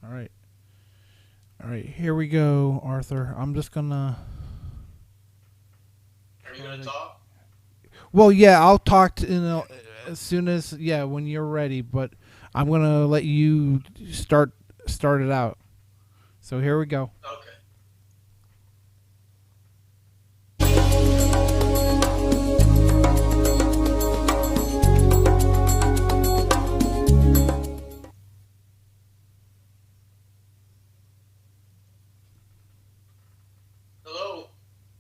All right. All right. Here we go, Arthur. I'm just gonna. Are you going to talk? Well, yeah, I'll talk to, as soon as when you're ready. But I'm gonna let you start it out. So here we go. Okay. Hello,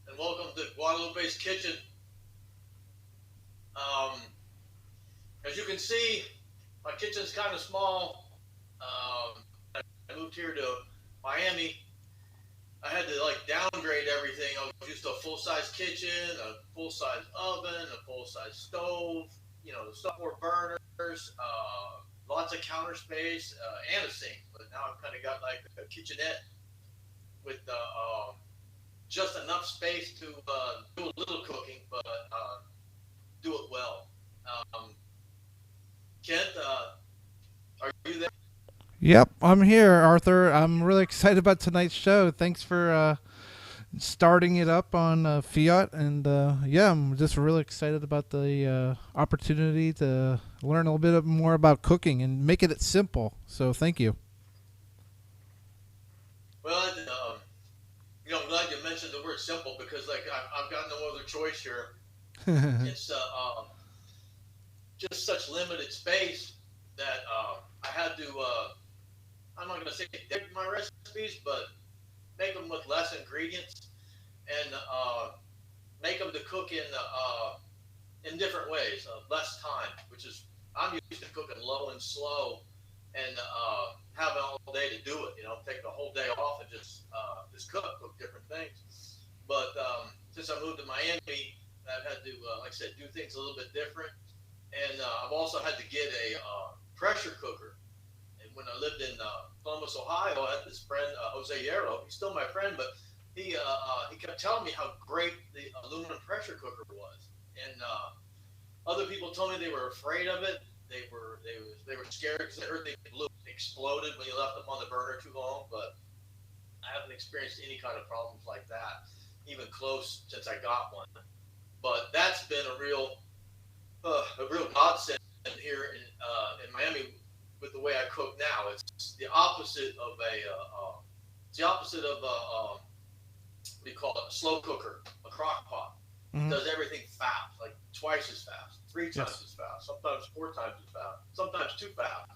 and welcome to Guadalupe's Kitchen. Um, as you can see, my kitchen's kind of small. I moved here to Miami. I had to like downgrade everything. I was used to a full size kitchen, a full size oven, a full size stove, the stuff more burners, lots of counter space, and a sink. But now I've kind of got like a kitchenette with just enough space to do a little cooking, but do it well. Um, Kent, are you there? Yep, I'm here, Arthur. I'm really excited about tonight's show. Thanks for starting it up on Fiat, and I'm just really excited about the opportunity to learn a little bit more about cooking and making it simple. So thank you. Well, I'm glad you mentioned the word simple because like I've got no other choice here. It's just such limited space that I had to. I'm not going to say dig my recipes, but make them with less ingredients and make them to cook in different ways, less time, which is I'm used to cooking low and slow and having all day to do it. Take the whole day off and just cook different things. But since I moved to Miami, I've had to, like I said, do things a little bit different. And I've also had to get a pressure cooker. And when I lived in Columbus, Ohio, I had this friend, Jose Hierro. He's still my friend, but he kept telling me how great the aluminum pressure cooker was. And other people told me they were afraid of it. They were scared because they heard they exploded when you left them on the burner too long. But I haven't experienced any kind of problems like that, even close since I got one. But that's been a real godsend here in Miami with the way I cook now. It's the opposite of what do you call it? A slow cooker, a crock pot. It Mm-hmm. does everything fast, like twice as fast, three times Yes. as fast, sometimes four times as fast, sometimes too fast.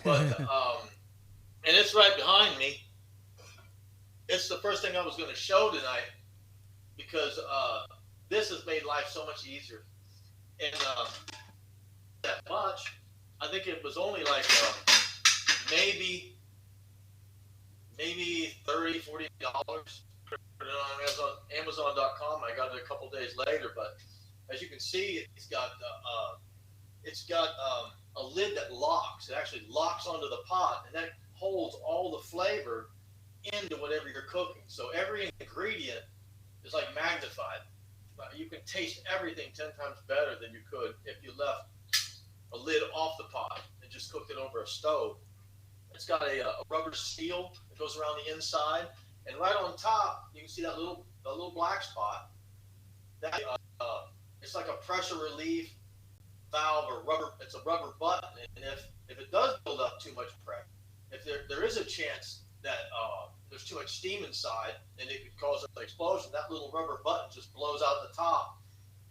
But and it's right behind me. It's the first thing I was going to show tonight because this has made life so much easier. And that much, I think it was only like maybe maybe 30, $40. Put it on Amazon.com. I got it a couple days later, but as you can see, it's got a lid that locks. It actually locks onto the pot, and that holds all the flavor into whatever you're cooking. So every ingredient is like magnified. You can taste everything 10 times better than you could if you left a lid off the pot and just cooked it over a stove. It's got a rubber seal that goes around the inside, and right on top you can see that little black spot. That it's like a pressure relief valve or rubber. It's a rubber button, and if it does build up too much pressure, if there is a chance that there's too much steam inside and it could cause an explosion, that little rubber button just blows out the top,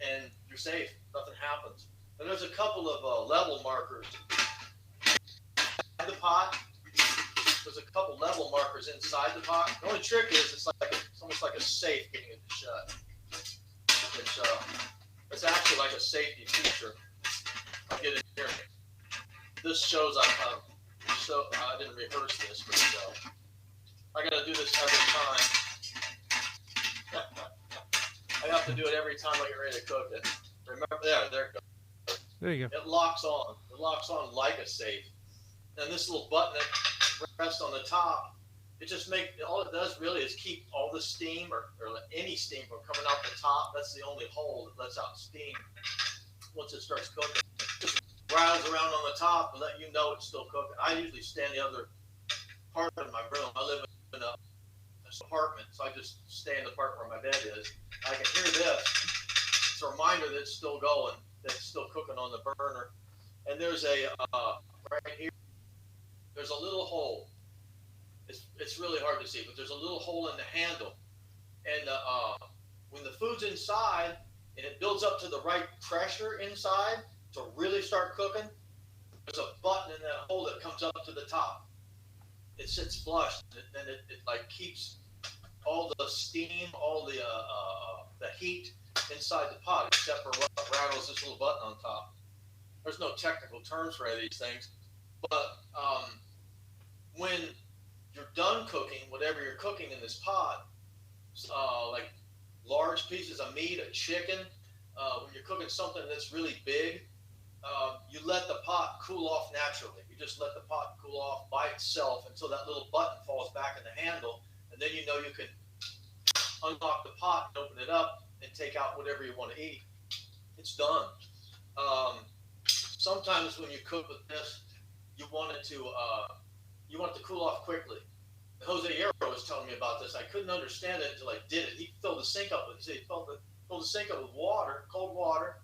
and you're safe. Nothing happens. And there's a couple of level markers in the pot. There's a couple level markers inside the pot. The only trick is it's almost like a safe getting it to shut. It's actually like a safety feature. I'll get it here. This shows I didn't rehearse this, but I got to do this every time. I have to do it every time I get ready to cook it. Remember, there it goes. There you go. It locks on. It locks on like a safe. And this little button that rests on the top, all it does really is keep all the steam or any steam from coming out the top. That's the only hole that lets out steam. Once it starts cooking, it just rattles around on the top to let you know it's still cooking. I usually stand the other part of my room. I live in a apartment, so I just stay in the part where my bed is. I can hear this. It's a reminder that it's still going, that it's still cooking on the burner. And there's a right here. There's a little hole. It's really hard to see, but there's a little hole in the handle. And when the food's inside and it builds up to the right pressure inside to really start cooking, there's a button in that hole that comes up to the top. It sits flush, and it like keeps all the steam, all the heat inside the pot, except for what rattles this little button on top. There's no technical terms for any of these things, but when you're done cooking, whatever you're cooking in this pot, like large pieces of meat, a chicken, when you're cooking something that's really big, you let the pot cool off naturally. You just let the pot cool off by itself until that little button falls back in the handle, and then you know you can unlock the pot and open it up and take out whatever you want to eat. It's done. Sometimes when you cook with this, you want it to cool off quickly. Jose Hierro was telling me about this. I couldn't understand it until I did it. He filled the sink up with water, cold water,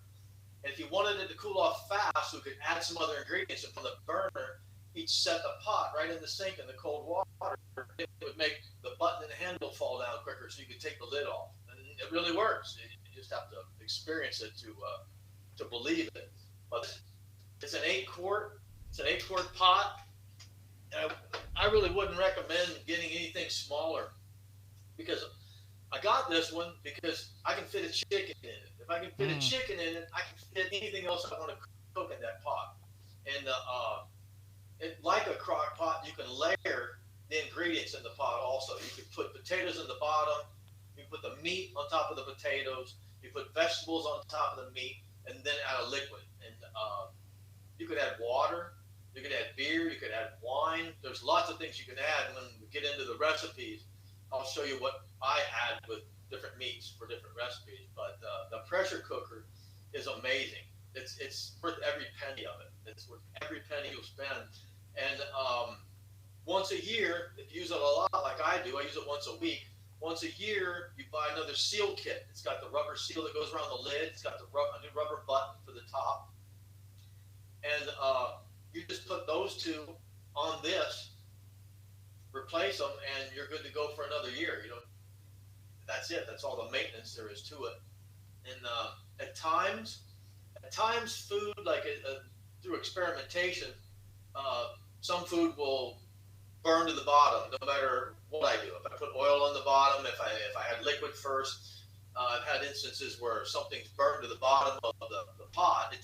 and if he wanted it to cool off fast, so he could add some other ingredients from the burner, he'd set the pot right in the sink in the cold water. It would make the button and the handle fall down quicker, so you could take the lid off. And it really works. You just have to experience it to believe it. But it's an 8-quart. It's an 8-quart pot. And I really wouldn't recommend getting anything smaller, because I got this one because I can fit a chicken in it. If I can fit a chicken in it, I can fit anything else I want to cook in that pot. And like a crock pot, you can layer the ingredients in the pot also. You could put potatoes in the bottom. You put the meat on top of the potatoes. You put vegetables on top of the meat, and then add a liquid. And you could add water. You could add beer. You could add wine. There's lots of things you can add. When we get into the recipes, I'll show you what I add with different meats for different recipes. But the pressure cooker is amazing. It's worth every penny of it. It's worth every penny you'll spend. And once a year, if you use it a lot like I do, I use it once a week. Once a year, you buy another seal kit. It's got the rubber seal that goes around the lid. It's got a new rubber button for the top. And you just put those two on this, replace them, and you're good to go for another year. That's it. That's all the maintenance there is to it. And at times, food, like through experimentation, some food will burn to the bottom, no matter what I do. If I put oil on the bottom, if I had liquid first, I've had instances where something's burned to the bottom of the pot. It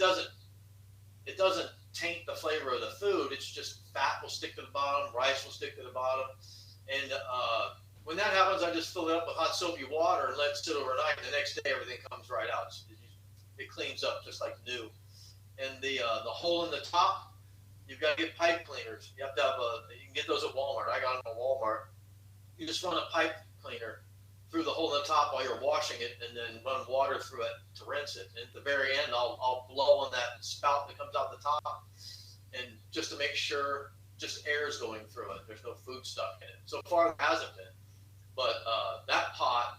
doesn't taint the flavor of the food. It's just fat will stick to the bottom, rice will stick to the bottom, and when that happens, I just fill it up with hot soapy water and let it sit overnight. And the next day, everything comes right out. It cleans up just like new. And the hole in the top, you've got to get pipe cleaners. You have to have you can get those at Walmart. I got them at Walmart. You just run a pipe cleaner through the hole in the top while you're washing it, and then run water through it to rinse it. And at the very end, I'll blow on that spout that comes out the top, and just to make sure just air is going through it. There's no food stuck in it. So far, there hasn't been. But that pot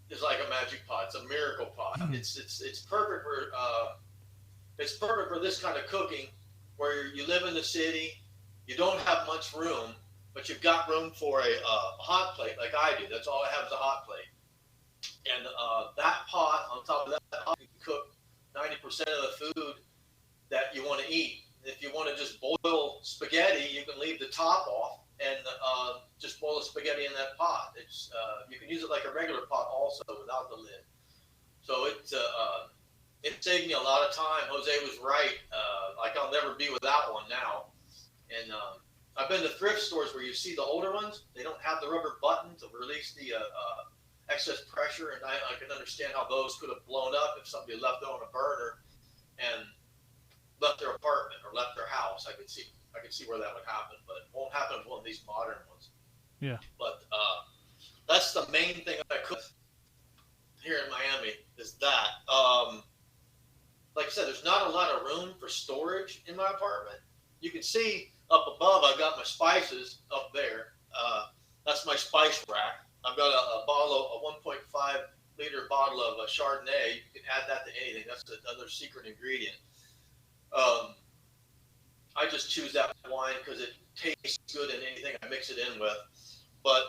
is like a magic pot. It's a miracle pot. It's perfect for this kind of cooking, where you live in the city, you don't have much room, but you've got room for a hot plate like I do. That's all I have is a hot plate. And that pot, on top of that pot, you can cook 90% of the food that you want to eat. If you want to just boil spaghetti, you can leave the top off and just boil the spaghetti in that pot. You can use it like a regular pot also without the lid. So it saved me a lot of time. Jose was right. Like I'll never be without one now. And I've been to thrift stores where you see the older ones. They don't have the rubber button to release the excess pressure, and I can understand how those could have blown up if somebody left it on a burner and left their apartment or left their house. I could see where that would happen, but it won't happen with one of these modern ones. Yeah. But that's the main thing I cook here in Miami is that. Like I said, there's not a lot of room for storage in my apartment. you can see up above, I've got my spices up there. That's my spice rack. I've got a bottle, a 1.5 liter bottle of Chardonnay. You can add that to anything. That's another secret ingredient. Um, I just choose that wine because it tastes good in anything I mix it in with. But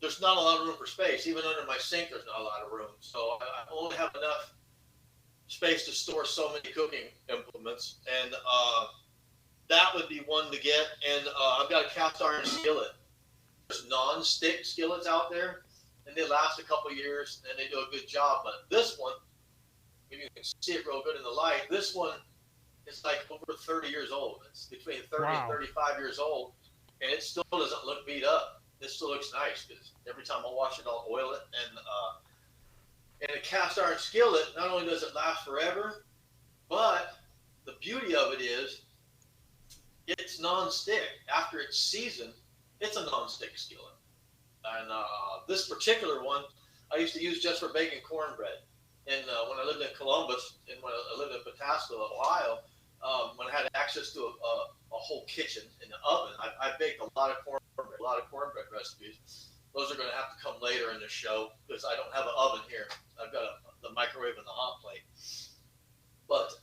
there's not a lot of room for space. Even under my sink, there's not a lot of room. So I only have enough space to store so many cooking implements. And that would be one to get. And I've got a cast iron skillet. There's non-stick skillets out there, and they last a couple years, and they do a good job. But this one, if you can see it real good in the light, this one is like over 30 years old. It's between 30 and 35 years old, and it still doesn't look beat up. It still looks nice because every time I wash it, I'll oil it. And a cast iron skillet, not only does it last forever, but the beauty of it is it's non-stick. After it's seasoned, it's a non-stick skillet. And this particular one, I used to use just for baking cornbread. And when I lived in Columbus, and when I lived in Pataskala, Ohio, when I had access to a whole kitchen in the oven, I baked a lot of cornbread recipes. Those are going to have to come later in the show because I don't have an oven here. I've got the microwave and the hot plate. But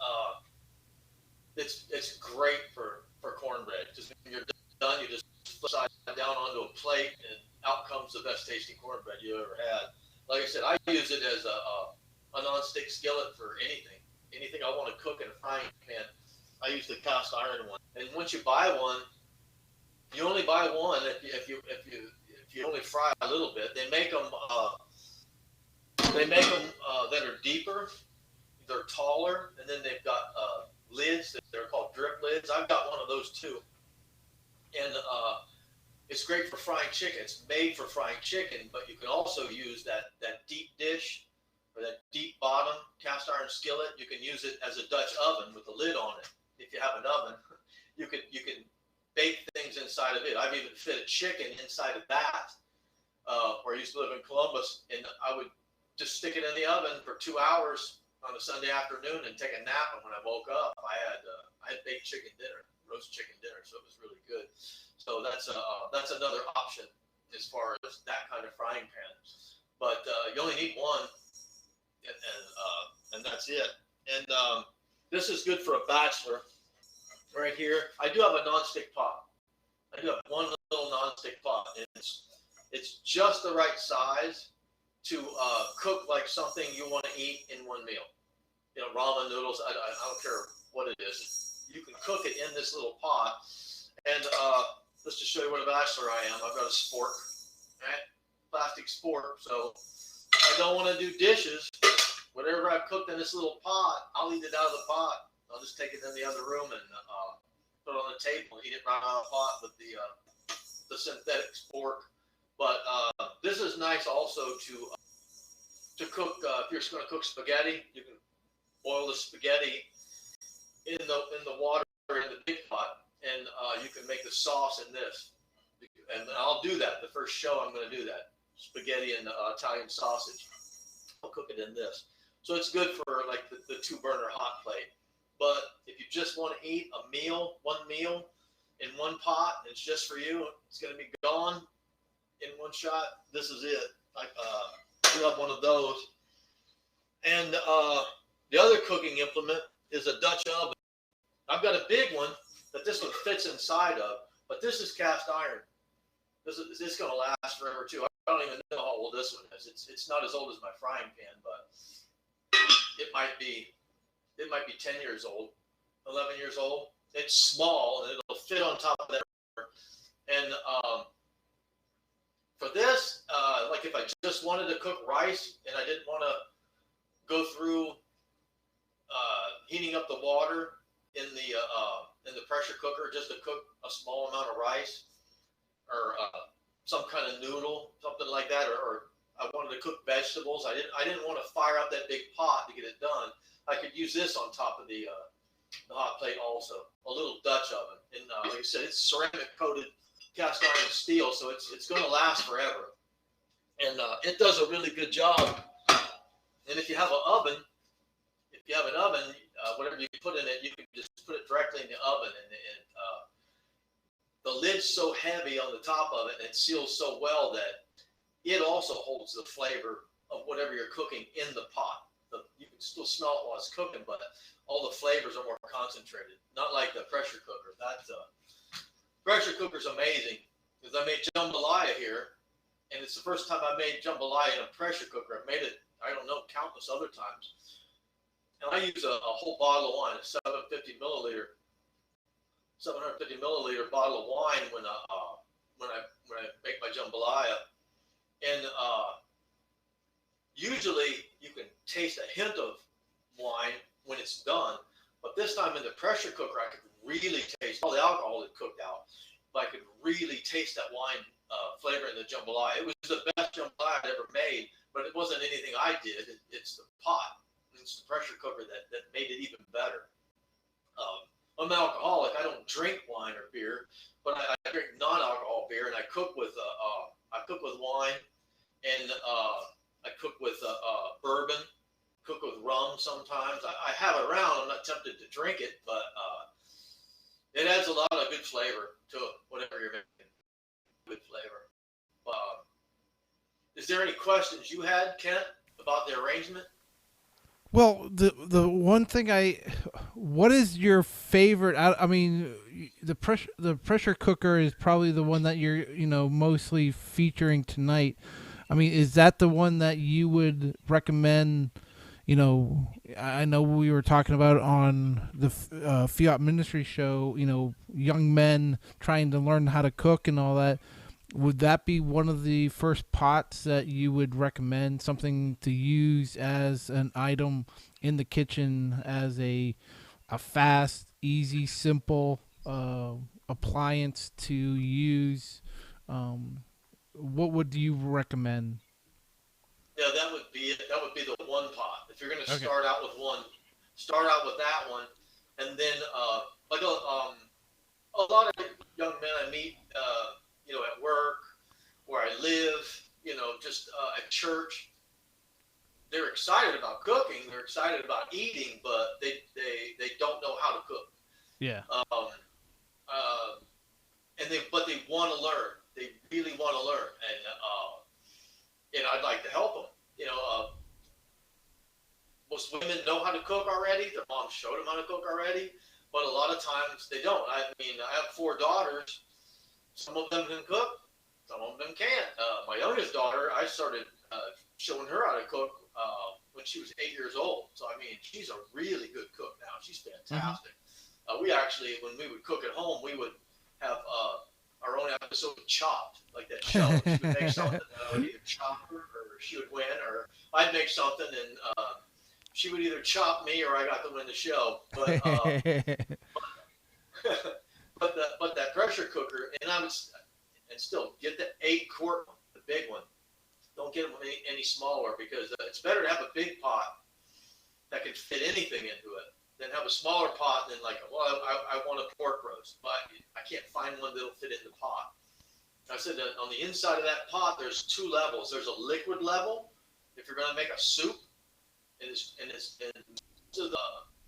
it's great for cornbread. Just when you're done, you just flip side down onto a plate, and out comes the best tasting cornbread you ever had. Like I said, I use it as a non-stick skillet for anything. Anything I want to cook in a frying pan, I use the cast iron one. And once you buy one, you only buy one if you only fry a little bit. They make them that are deeper, they're taller, and then they've got lids that they're called drip lids. I've got one of those too, and it's great for frying chicken. It's made for frying chicken, but you can also use that deep dish or that deep bottom cast iron skillet. You can use it as a Dutch oven with a lid on it. If you have an oven, you can bake things inside of it. I've even fit a chicken inside of that. Where I used to live in Columbus, and I would just stick it in the oven for 2 hours on a Sunday afternoon and take a nap. And when I woke up, I had baked chicken dinner, roast chicken dinner, so it was really good. So that's another option as far as that kind of frying pan. But you only need one, and that's it. And this is good for a bachelor. Right here, I do have a non-stick pot. I do have one little non-stick pot. It's just the right size to cook like something you want to eat in one meal. You know, ramen noodles, I don't care what it is. You can cook it in this little pot. And let's just show you what a bachelor I am. I've got a spork, right? Plastic spork. So if I don't want to do dishes, whatever I've cooked in this little pot, I'll eat it out of the pot. I'll just take it in the other room and put it on the table and eat it right out of the pot with the synthetic spork. But this is nice also to cook. If you're just going to cook spaghetti, you can boil the spaghetti in the water in the big pot, and you can make the sauce in this. And I'll do that. The first show I'm going to do that. Spaghetti and Italian sausage. I'll cook it in this. So it's good for like the 2-burner hot plate. But if you just want to eat a meal, one meal in one pot, and it's just for you, it's going to be gone in one shot. This is it. I do have one of those. And the other cooking implement is a Dutch oven. I've got a big one that this one fits inside of, but this is cast iron. This is going to last forever too. I don't even know how old this one is. It's not as old as my frying pan, but it might be 10 years old, 11 years old. It's small and it'll fit on top of that. And for this, like if I just wanted to cook rice and I didn't want to go through heating up the water in the pressure cooker just to cook a small amount of rice or some kind of noodle, something like that, or I wanted to cook vegetables. I didn't want to fire up that big pot to get it done. I could use this on top of the hot plate also, a little Dutch oven. And like I said, it's ceramic coated cast iron steel, so it's going to last forever. And it does a really good job. And if you have an oven, whatever you put in it, you can just put it directly in the oven, and the lid's so heavy on the top of it and it seals so well that it also holds the flavor of whatever you're cooking in the pot. You can still smell it while it's cooking, but all the flavors are more concentrated. Not like the pressure cooker. That pressure cooker's amazing because I made jambalaya here, and it's the first time I made jambalaya in a pressure cooker. I've made it, I don't know, countless other times. And I use a whole bottle of wine, a 750 milliliter bottle of wine when I make my jambalaya. And usually you can taste a hint of wine when it's done, but this time in the pressure cooker, I could really taste all the alcohol had cooked out, but I could really taste that wine flavor in the jambalaya. It was the best jambalaya I'd ever made, but it wasn't anything I did. It's the pot, it's the pressure cooker that made it even better. I'm an alcoholic. I don't drink wine or beer, but I drink non-alcohol beer, and I cook with wine, and I cook with bourbon, cook with rum sometimes. I have it around. I'm not tempted to drink it, but it adds a lot of good flavor to whatever you're making. Good flavor. Is there any questions you had, Kent, about the arrangement? Well, the one thing what is your favorite? I mean, the pressure cooker is probably the one that you're mostly featuring tonight. I mean, is that the one that you would recommend? I know we were talking about on the Fiat Ministry show. Young men trying to learn how to cook and all that. Would that be one of the first pots that you would recommend, something to use as an item in the kitchen as a fast, easy, simple appliance to use? What would you recommend? Yeah, that would be it. That would be the one pot. If you're going to Okay. start out with one, start out with that one, and then like a lot of young men I meet, at work, where I live, just at church, they're excited about cooking, they're excited about eating, but they don't know how to cook. Yeah. Um, uh, but they want to learn. They really want to learn, and I'd like to help them. Most women know how to cook already. Their moms showed them how to cook already, but a lot of times they don't. I mean, I have 4 daughters. Some of them can cook, some of them can't. My youngest daughter, I started showing her how to cook when she was 8 years old. So, I mean, she's a really good cook now. She's fantastic. We actually, when we would cook at home, we would have our own episode of Chopped, like that show. She would make something, and I would either chop her, or she would win, or I'd make something, and she would either chop me, or I got to win the show. But but that pressure cooker, and still get the 8-quart one, the big one. Don't get them any smaller, because it's better to have a big pot that can fit anything into it than have a smaller pot and I want a pork roast, but I can't find one that'll fit in the pot. I said that on the inside of that pot, there's 2 levels. There's a liquid level if you're going to make a soup, and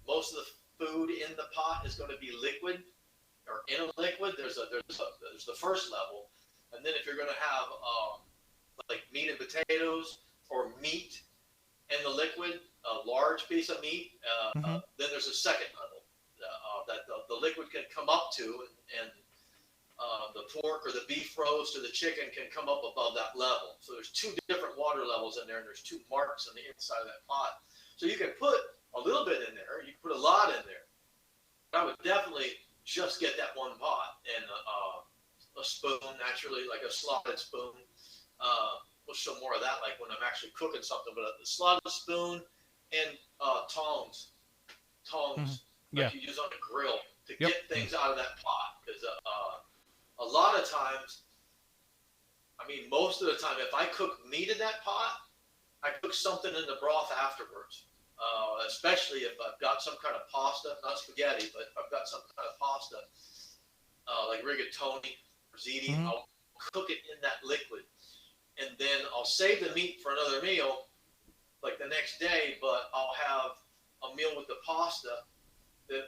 most of the food in the pot is going to be liquid or in a liquid. There's the first level, and then if you're going to have like meat and potatoes, or meat and the liquid, a large piece of meat, then there's a second level that the liquid can come up to, and the pork or the beef roast or the chicken can come up above that level. So there's 2 different water levels in there, and there's 2 marks on the inside of that pot. So you can put a little bit in there, you can put a lot in there. I would definitely just get that one pot, and a spoon, naturally, like a slotted spoon. We'll show more of that, like when I'm actually cooking something. But a slotted spoon and tongs, like you use on the grill to get things out of that pot. Because a lot of times, I mean, most of the time, if I cook meat in that pot, I cook something in the broth afterwards. Especially if I've got some kind of pasta, not spaghetti, but if I've got some kind of pasta, like rigatoni or ziti, I'll cook it in that liquid. And then I'll save the meat for another meal, like the next day, but I'll have a meal with the pasta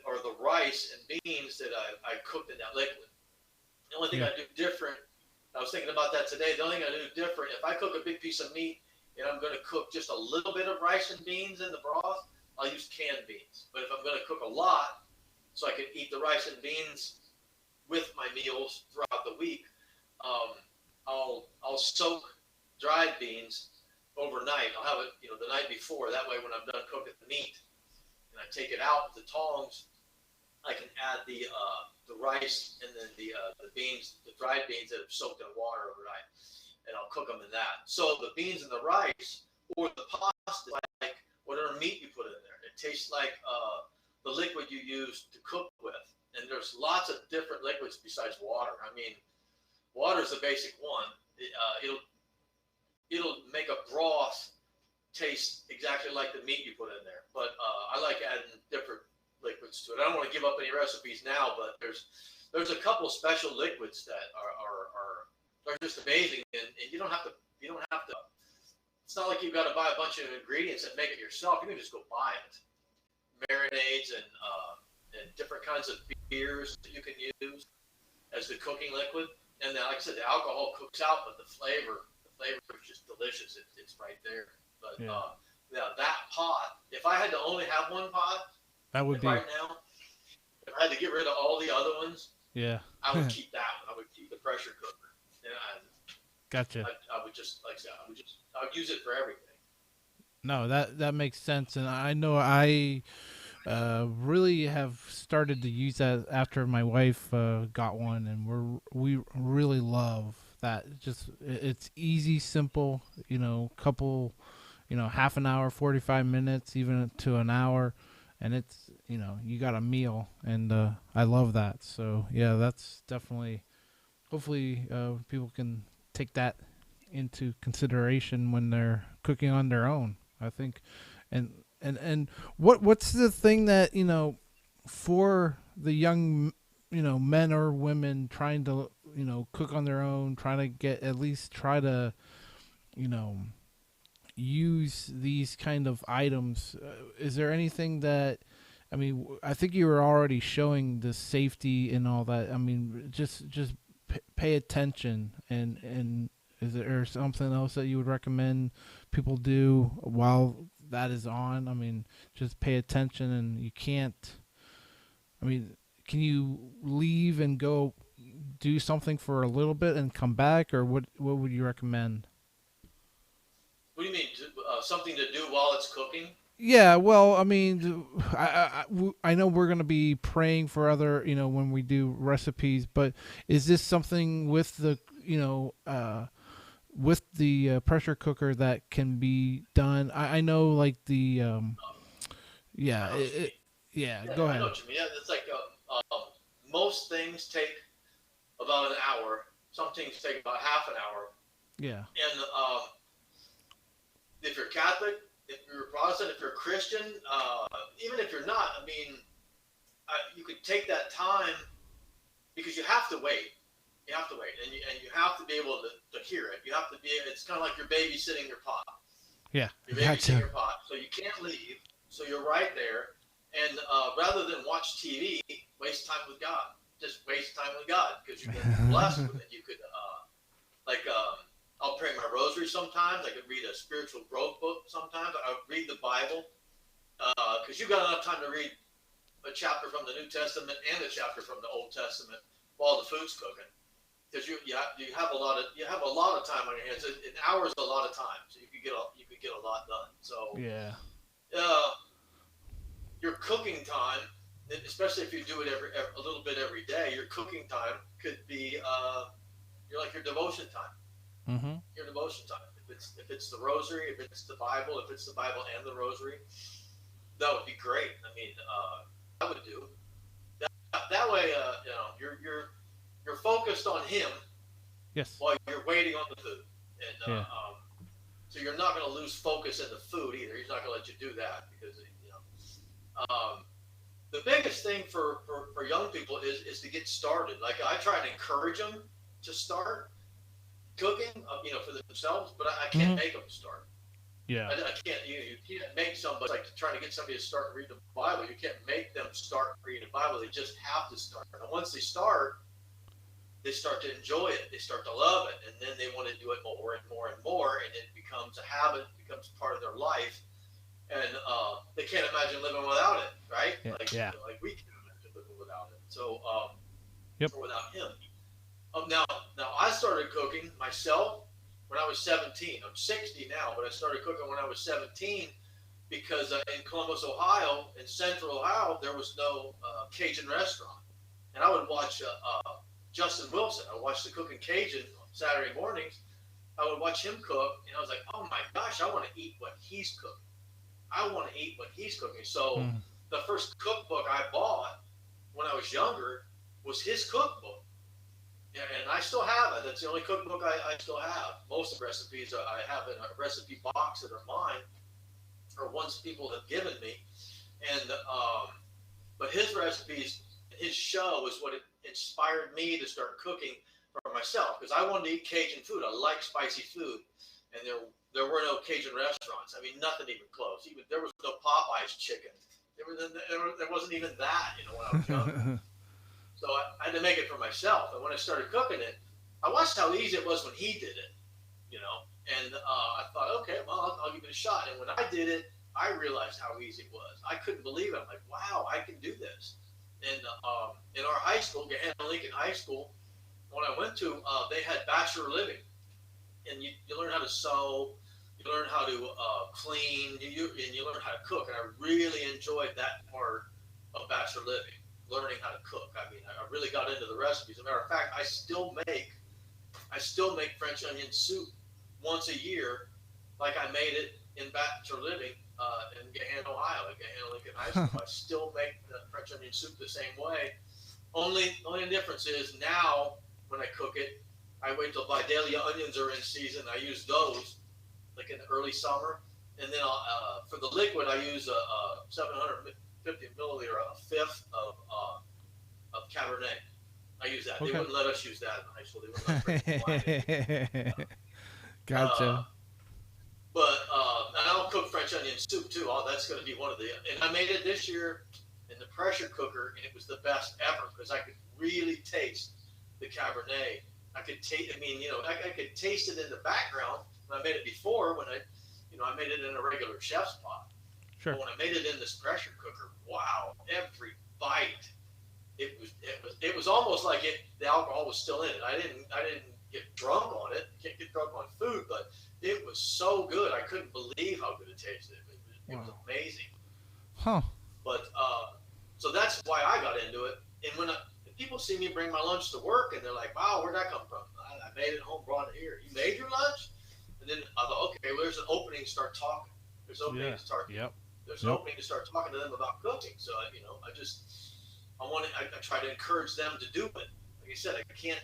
or the rice and beans that I cooked in that liquid. The only thing Yeah. I do different, I was thinking about that today. The only thing I do different, if I cook a big piece of meat and I'm going to cook just a little bit of rice and beans in the broth, I'll use canned beans. But if I'm going to cook a lot, so I can eat the rice and beans with my meals throughout the week, um, I'll soak dried beans overnight. I'll have it, the night before. That way, when I'm done cooking the meat and I take it out with the tongs, I can add the rice and then the beans, the dried beans that have soaked in water overnight, and I'll cook them in that. So the beans and the rice or the pasta, like whatever meat you put in there, it tastes like the liquid you use to cook with. And there's lots of different liquids besides water. I mean, water is the basic one. It'll make a broth taste exactly like the meat you put in there. But I like adding different liquids to it. I don't want to give up any recipes now, but there's a couple special liquids that are just amazing, and you don't have to. It's not like you've got to buy a bunch of ingredients and make it yourself. You can just go buy it. Marinades and different kinds of beers that you can use as the cooking liquid. And then, like I said, the alcohol cooks out, but the flavor is just delicious. It's right there. But Yeah. now that pot, if I had to only have one pot That would be. right now, if I had to get rid of all the other ones, Yeah. I would keep that one. I would keep the pressure cooker. And Gotcha. I would just, like I said, I would use it for everything. No, that makes sense, and I know I really have started to use that after my wife got one, and we really love that. It's easy, simple. Couple, half an hour, 45 minutes, even to an hour, and it's you got a meal, and I love that. So yeah, that's definitely. Hopefully, people can take that into consideration when they're cooking on their own. I think, and what's the thing that for the young men or women trying to cook on their own, trying to get at least try to you know use these kind of items. Is there anything that I mean? I think you were already showing the safety and all that. I mean, just pay attention and is there something else that you would recommend people do while that is on? I mean, just pay attention, and you can't. I mean, can you leave and go do something for a little bit and come back, or what would you recommend? What do you mean? Something to do while it's cooking? Yeah, well, I mean, I know we're gonna be praying for other, when we do recipes, but is this something with the, with the pressure cooker that can be done? I know, like I yeah, know what you mean. yeah. Yeah, Go I know ahead. what you mean. Yeah, it's like most things take about an hour. Some things take about half an hour. Yeah, And if you're Catholic, if you're Protestant, if you're Christian, even if you're not, I mean, you could take that time because you have to wait. You have to wait, and you have to be able to hear it. You have to be. It's kind of like you're babysitting your pot. yeah, You're babysitting gotcha. your pot, so you can't leave. So you're right there, and rather than watch TV, waste time with God. Just waste time with God because you've been blessed with it. You could like I'll pray my rosary sometimes. I could read a spiritual growth book sometimes. I'll read the Bible because you've got enough time to read a chapter from the New Testament and a chapter from the Old Testament while the food's cooking. Because you have a lot of time on your hands. An hour is a lot of time, so you could get a lot done. So Yeah, uh, your cooking time, especially if you do it a little bit every day, your cooking time could be your devotion time. mhm, Your devotion time. If it's the rosary, if it's the Bible, if it's the Bible and the rosary, that would be great. I mean, I would do that way. You're focused on Him yes, while you're waiting on the food, and yeah, so you're not going to lose focus in the food either. He's not going to let you do that because the biggest thing for young people is to get started. Like I try to encourage them to start cooking, for themselves, but I can't mhm, make them start. yeah, I can't. You can't make somebody like trying to get somebody to start reading the Bible. You can't make them start reading the Bible. They just have to start. And once they start, they start to enjoy it. They start to love it, and then they want to do it more and more and more, and it becomes a habit, becomes part of their life, and they can't imagine living without it, right? Yeah. Like Yeah. like we can't imagine living without it. So Yep. or without him. Now I started cooking myself when I was 17. I'm 60 now, but I started cooking when I was 17 because in Columbus, Ohio, in Central Ohio, there was no Cajun restaurant, and I would watch Justin Wilson. I watched the Cooking Cajun on Saturday mornings. I would watch him cook, and I was like, oh my gosh, I want to eat what he's cooking. I want to eat what he's cooking. So Mm. the first cookbook I bought when I was younger was his cookbook. Yeah, and I still have it. That's the only cookbook I still have. Most of the recipes I have in a recipe box that are mine, or ones people have given me. And but his recipes, his show is what it inspired me to start cooking for myself because I wanted to eat Cajun food. I like spicy food, and there were no Cajun restaurants. I mean, nothing even close. Even there was no Popeyes chicken. There wasn't even that, when I was younger. So I had to make it for myself. And when I started cooking it, I watched how easy it was when he did it, And I thought, okay, well, I'll give it a shot. And when I did it, I realized how easy it was. I couldn't believe it. I'm like, wow, I can do this. And in our high school, Gahanna Lincoln High School, when I went to, they had bachelor living. And you learn how to sew, you learn how to clean, and you learn how to cook. And I really enjoyed that part of bachelor living, learning how to cook. I mean, I really got into the recipes. As a matter of fact, I still make French onion soup once a year, like I made it in bachelor living in Gahanna, Ohio, at Gahanna Lincoln High School. I still make the French onion soup the same way. Only difference is now when I cook it, I wait till Vidalia onions are in season. I use those like in the early summer, and then for the liquid I use a 750 milliliter, a fifth of Cabernet. I use that. Okay. They wouldn't let us use that in high school. They wouldn't let us drink wine. Uh, Gotcha. and I'll cook French onion soup too. That's going to be one of the. And I made it this year in the pressure cooker, and it was the best ever because I could really taste the Cabernet. I could taste. I mean, I could taste it in the background when I made it before. When I made it in a regular chef's pot. Sure. But when I made it in this pressure cooker, wow! Every bite, it was almost like the alcohol was still in it. I didn't get drunk on it. You can't get drunk on food, but it was so good. I couldn't believe how good it tasted. It was amazing. Huh. But so that's why I got into it. And when people see me bring my lunch to work, and they're like, "Wow, where'd that come from?" I made it home, brought it here. You made your lunch, and then I thought, okay, well, there's an opening to start talking. There's an opening to start. Yep. There's an opening to start talking to them about cooking. So I try to encourage them to do it. Like I said, I can't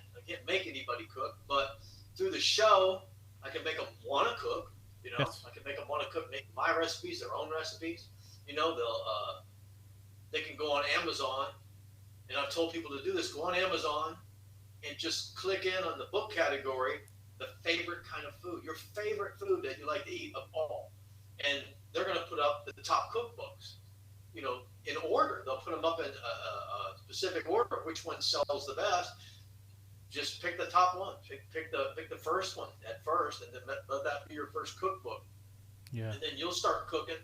make anybody cook, but through the show, I can make them want to cook. Yes. I can make them want to cook, make my recipes, their own recipes. They can go on Amazon, and I've told people to do this. Go on Amazon and just click in on the book category, the favorite kind of food, your favorite food that you like to eat of all, and they're going to put up the top cookbooks. In order. They'll put them up in a specific order. Which one sells the best? Just pick the top one. Pick the first one at first, and then let that be your first cookbook. Yeah. And then you'll start cooking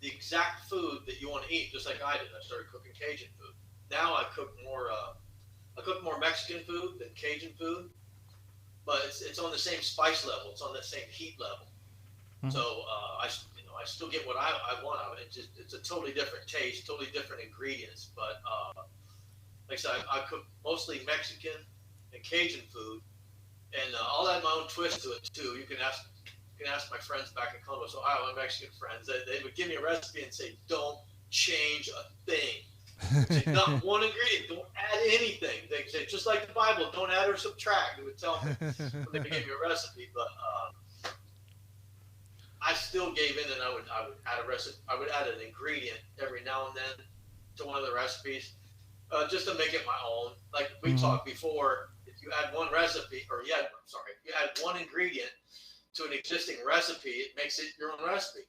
the exact food that you want to eat, just like I did. I started cooking Cajun food. Now I cook more Mexican food than Cajun food, but it's on the same spice level. It's on the same heat level. Mm-hmm. So I still get what I want out of it. It's a totally different taste, totally different ingredients. But like I said, I cook mostly Mexican and Cajun food, and I'll add my own twist to it too. You can ask my friends back in Columbus, Ohio, my Mexican friends. They would give me a recipe and say, "Don't change a thing. Say, not one ingredient. Don't add anything." They say, just like the Bible, don't add or subtract. They would tell me when they gave me a recipe, but. I still gave in, and I would add a recipe. I would add an ingredient every now and then to one of the recipes, just to make it my own. Like we talked before, if you add one recipe, or you add one ingredient to an existing recipe, it makes it your own recipe.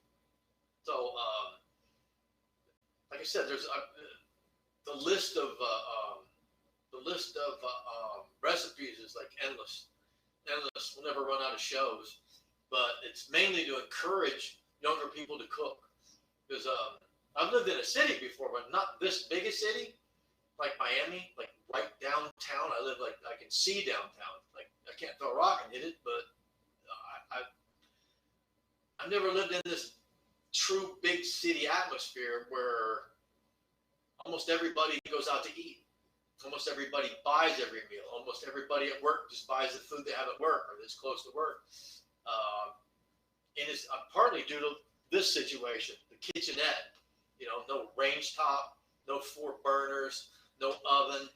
So, like I said, there's the list of the list of recipes is like endless, endless. We'll never run out of shows, but it's mainly to encourage younger people to cook. Because I've lived in a city before, but not this big a city, like Miami, like right downtown. I live like I can see downtown. Like I can't throw a rock and hit it, but I've never lived in this true big city atmosphere where almost everybody goes out to eat. Almost everybody buys every meal. Almost everybody at work just buys the food they have at work or that's close to work. And it's partly due to this situation, the kitchenette. You know, no range top, no 4 burners, no oven.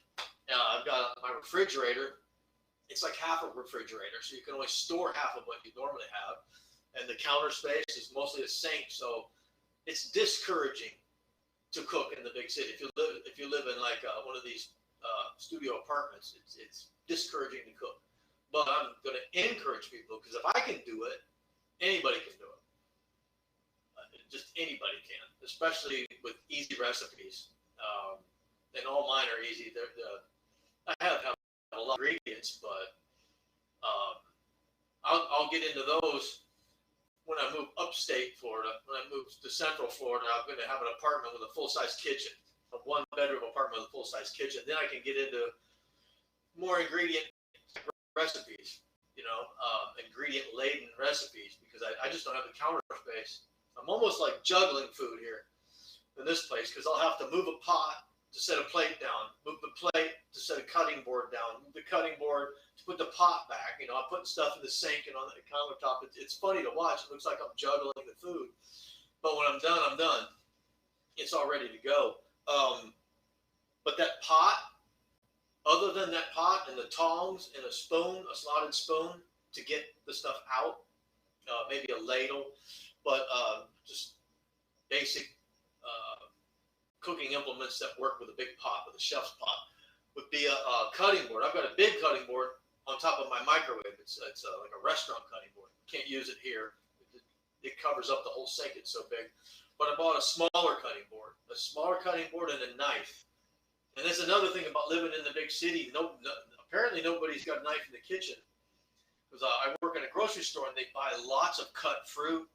I've got my refrigerator. It's like half a refrigerator, so you can only store half of what you normally have. And the counter space is mostly a sink, so it's discouraging to cook in the big city. If you live in like one of these studio apartments, it's discouraging to cook. But I'm going to encourage people because if I can do it, anybody can do it. Just anybody can, especially with easy recipes. And all mine are easy. I have a lot of ingredients, but I'll get into those when I move upstate Florida. When I move to Central Florida, I'm going to have an apartment with a full-size kitchen, a 1-bedroom apartment with a full-size kitchen. Then I can get into more ingredient recipes, ingredient-laden recipes, because I just don't have the counter space. I'm almost like juggling food here in this place because I'll have to move a pot to set a plate down, move the plate to set a cutting board down, move the cutting board to put the pot back. I'm putting stuff in the sink and on the countertop. It's funny to watch. It looks like I'm juggling the food. But when I'm done, I'm done. It's all ready to go. But that pot, other than that pot and the tongs and a spoon, a slotted spoon to get the stuff out, maybe a ladle, but just basic cooking implements that work with a big pot, with a chef's pot, would be a cutting board. I've got a big cutting board on top of my microwave. It's like a restaurant cutting board. Can't use it here. It covers up the whole sink. It's so big. But I bought a smaller cutting board and a knife. And that's another thing about living in the big city. Apparently nobody's got a knife in the kitchen. Because I work in a grocery store and they buy lots of cut fruit.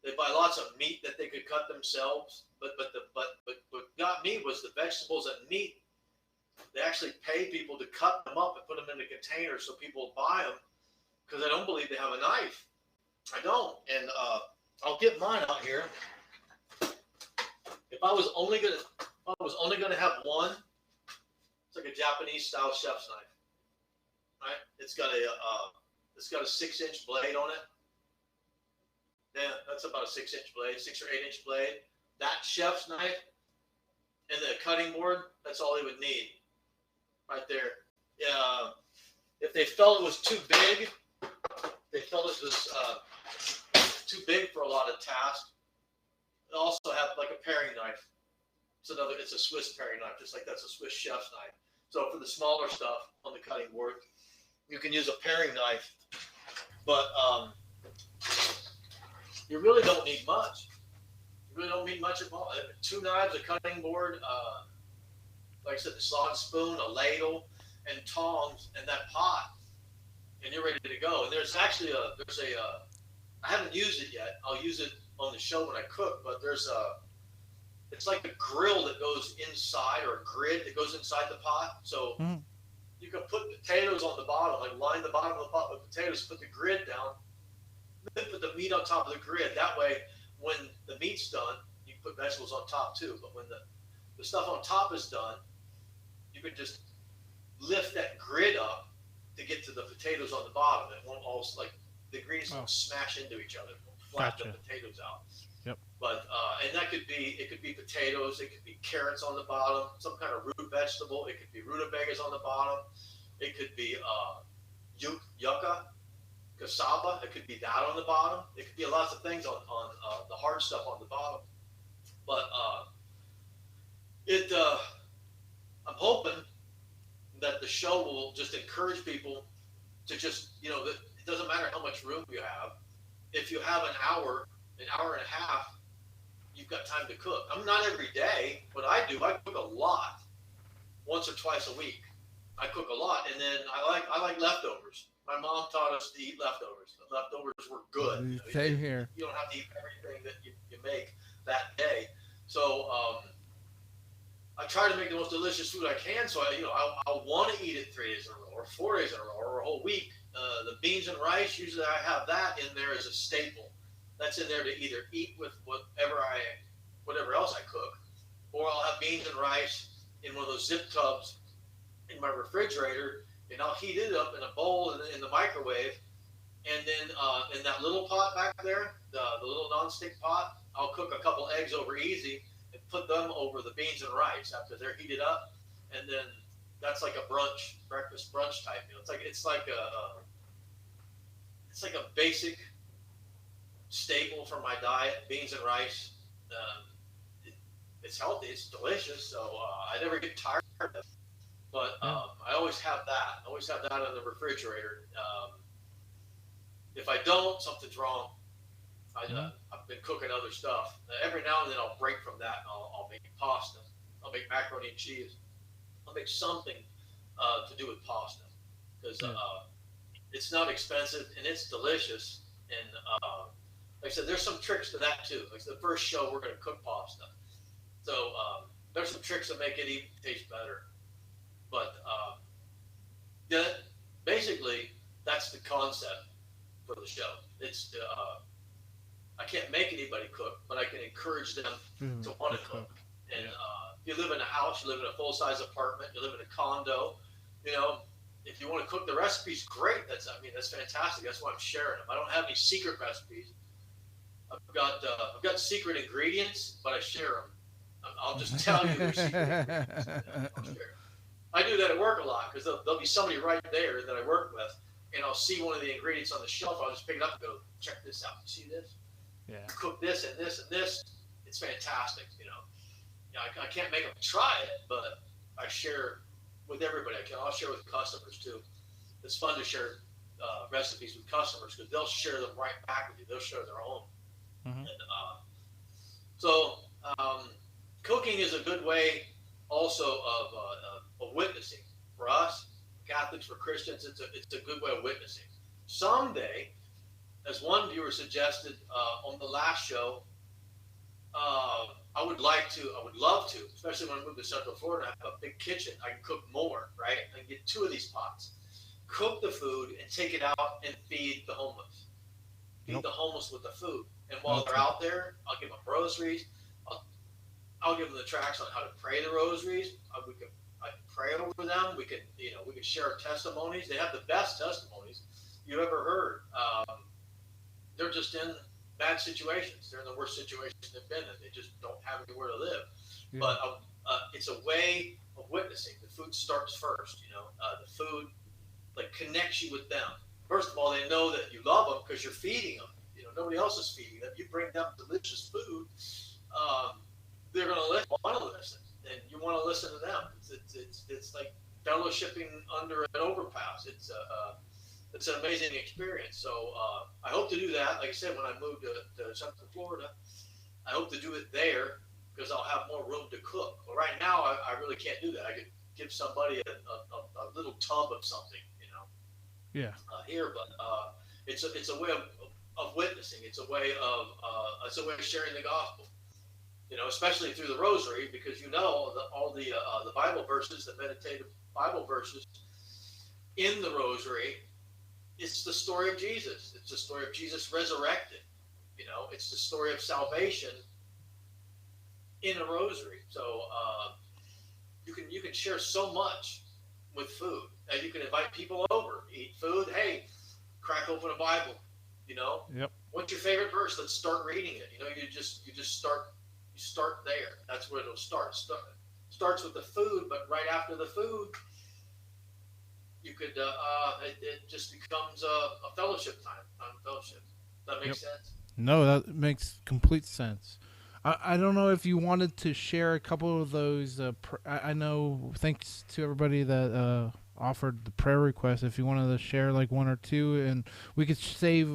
They buy lots of meat that they could cut themselves, but what got me was the vegetables and meat. They actually pay people to cut them up and put them in a container so people buy them because I don't believe they have a knife. I don't, and I'll get mine out here. If I was only gonna have one, it's like a Japanese style chef's knife, right? It's got a 6-inch blade on it. Yeah, that's about a 6-inch blade, 6 or 8-inch blade. That chef's knife and the cutting board, that's all they would need right there. Yeah, if they felt it was too big, they felt it was too big for a lot of tasks, they also have like a paring knife. It's a Swiss paring knife, just like that's a Swiss chef's knife. So for the smaller stuff on the cutting board, you can use a paring knife, but you really don't need much. You really don't need much at all. 2 knives, a cutting board, like I said, the slotted spoon, a ladle, and tongs, and that pot, and you're ready to go. And there's actually I haven't used it yet. I'll use it on the show when I cook, but it's like a grill that goes inside, or a grid that goes inside the pot. So you can put potatoes on the bottom, like line the bottom of the pot with potatoes, put the grid down, then put the meat on top of the grid. That way, when the meat's done, you can put vegetables on top too. But when the stuff on top is done, you can just lift that grid up to get to the potatoes on the bottom. It won't all, like, the ingredients won't smash into each other. It won't flatten the potatoes out. Yep. But and it could be potatoes, it could be carrots on the bottom, some kind of root vegetable. It could be rutabagas on the bottom. It could be yucca, cassava. It could be that on the bottom. It could be lots of things on the hard stuff on the bottom. But I'm hoping that the show will just encourage people to just, it doesn't matter how much room you have. If you have an hour and a half, you've got time to cook. I'm not every day. What I do, I cook a lot, once or twice a week. I cook a lot, and then I like leftovers. My mom taught us to eat leftovers. The leftovers were good. Same here. You don't have to eat everything that you make that day. So I try to make the most delicious food I can. So I'll want to eat it 3 days in a row, or 4 days in a row, or a whole week. The beans and rice, usually I have that in there as a staple. That's in there to either eat with whatever else I cook, or I'll have beans and rice in one of those zip tubs in my refrigerator, and I'll heat it up in a bowl in the microwave, and then in that little pot back there, the little nonstick pot, I'll cook a couple eggs over easy and put them over the beans and rice after they're heated up, and then that's like a breakfast brunch type meal. It's like a basic staple for my diet, beans and rice. It's healthy, it's delicious, so I never get tired of it. But I always have that. I always have that in the refrigerator. If I don't, something's wrong. I've been cooking other stuff. Every now and then I'll break from that, and I'll make pasta. I'll make macaroni and cheese. I'll make something to do with pasta, because it's not expensive and it's delicious. And like I said, there's some tricks to that too. Like the first show, we're going to cook pasta. So there's some tricks that make it even taste better. But basically, that's the concept for the show. It's I can't make anybody cook, but I can encourage them to want to cook. And if you live in a house, you live in a full-size apartment, you live in a condo, if you want to cook the recipes, great. That's fantastic. That's why I'm sharing them. I don't have any secret recipes. I've got secret ingredients, but I share them. I'll just tell you they're secret ingredients. I'll share them. I do that at work a lot, because there'll be somebody right there that I work with, and I'll see one of the ingredients on the shelf. I'll just pick it up and go, check this out. You see this? Yeah. Cook this and this and this. It's fantastic. I can't make them try it, but I share with everybody. I'll share with customers too. It's fun to share recipes with customers, because they'll share them right back with you. They'll share their own. Mm-hmm. And so cooking is a good way also of witnessing. For us Catholics, for Christians, it's a good way of witnessing. Someday, as one viewer suggested on the last show, I would love to, especially when I move to Central Florida, have a big kitchen. I can cook more, right? I can get 2 of these pots, cook the food, and take it out and feed the homeless. Feed the homeless with the food. And while they're out there, I'll give them rosaries. I'll give them the tracts on how to pray the rosaries. I can pray over them. We can share testimonies. They have the best testimonies you ever heard. They're just in bad situations. They're in the worst situations they've been in. They just don't have anywhere to live. Yeah. But it's a way of witnessing. The food starts first. The food connects you with them. First of all, they know that you love them because you're feeding them. Nobody else is feeding them. You bring them delicious food. They're going to want to listen, and you want to listen to them. It's like fellowshipping under an overpass. It's an amazing experience. So I hope to do that. Like I said, when I move to Central Florida, I hope to do it there, because I'll have more room to cook. Well, right now, I really can't do that. I could give somebody a little tub of something, here, but it's a way of witnessing. It's a way of sharing the gospel. Especially through the rosary, because all the Bible verses, the meditative Bible verses in the rosary, it's the story of Jesus. It's the story of Jesus resurrected. It's the story of salvation in a rosary. So you can share so much with food, and you can invite people over, eat food. Hey, crack open a Bible. Yep. What's your favorite verse? Let's start reading it. You just start there. That's where it'll start. Starts with the food, but right after the food, you could it just becomes a fellowship time. Fellowship. Does that make sense? No, that makes complete sense. I don't know if you wanted to share a couple of those. I know. Thanks to everybody that offered the prayer request. If you wanted to share one or two, and we could save.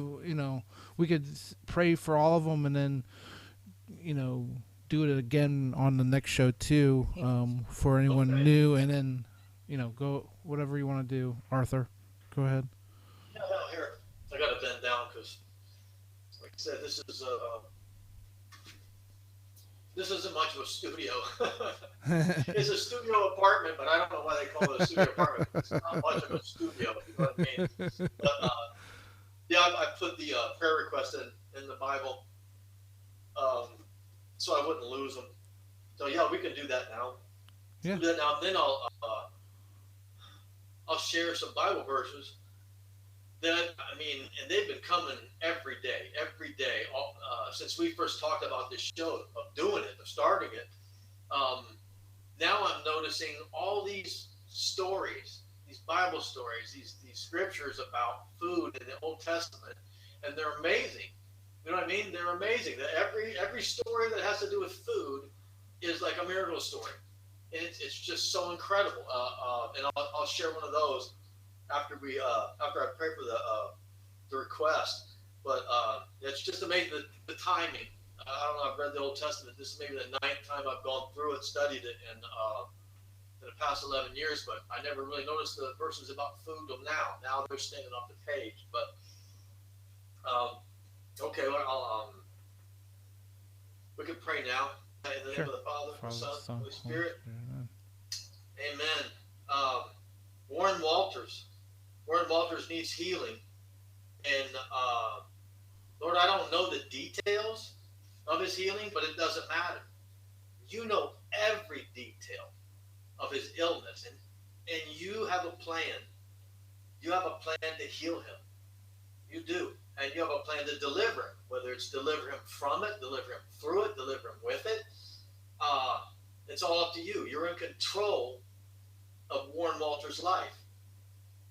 We could pray for all of them, and then do it again on the next show too, for anyone new, and then go whatever you want to do, Arthur. Go ahead. Yeah, no, here. I got to bend down because, like I said, this isn't much of a studio. It's a studio apartment, but I don't know why they call it a studio apartment. It's not much of a studio, you know what I mean? But yeah, I put the prayer request in the Bible, um, so I wouldn't lose them. So yeah, we can do that now. Yeah. Do that now. Then I'll share some Bible verses that I mean, and they've been coming every day, since we first talked about this show of doing it, of starting it. Um, Now I'm noticing all these stories, these Bible stories, these scriptures about food in the Old Testament, and they're amazing. You know what I mean? They're amazing. That every story that has to do with food is like a miracle story. And it's just so incredible. And I'll share one of those after I pray for the request. But it's just amazing the timing. I don't know. I've read the Old Testament. This is maybe the ninth time I've gone through it, studied it, and in the past 11 years. But I never really noticed the verses about food till now. Now they're standing off the page. But okay, well, we can pray now. In the Sure. name of the Father, the Son, Holy Spirit. Amen. Amen. Um, Warren Walters. Warren Walters needs healing, and Lord, I don't know the details of his healing, but it doesn't matter. You know every detail of his illness, and you have a plan. You have a plan to heal him. You do. And you have a plan to deliver him, whether it's deliver him from it, deliver him through it, deliver him with it. It's all up to you. You're in control of Warren Walters' life.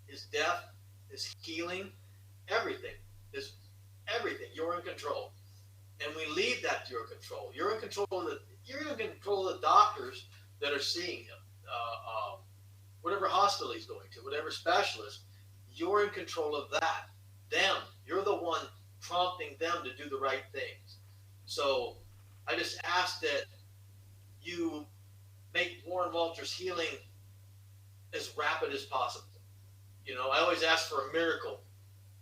His death, his healing, everything. His everything. You're in control. And we leave that to your control. You're in control of the doctors that are seeing him. Whatever hospital he's going to, whatever specialist, you're in control of that. Them. You're the one prompting them to do the right things. So I just ask that you make Warren Walters' healing as rapid as possible. You know, I always ask for a miracle.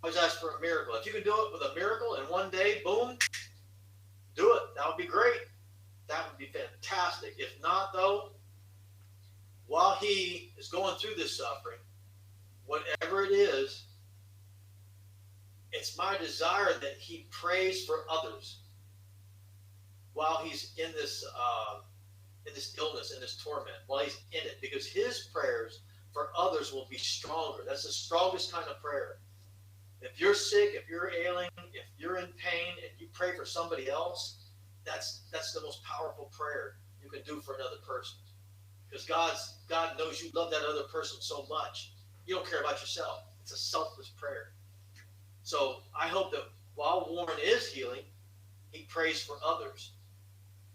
I always ask for a miracle. If you can do it with a miracle in one day, boom, do it. That would be great. That would be fantastic. If not, though, while he is going through this suffering, whatever it is, it's my desire that he prays for others while he's in this illness, in this torment, while he's in it, because his prayers for others will be stronger. That's the strongest kind of prayer. If you're sick, if you're ailing, if you're in pain, and you pray for somebody else, that's the most powerful prayer you can do for another person. Because God knows you love that other person so much. You don't care about yourself. It's a selfless prayer. So I hope that while Warren is healing, he prays for others.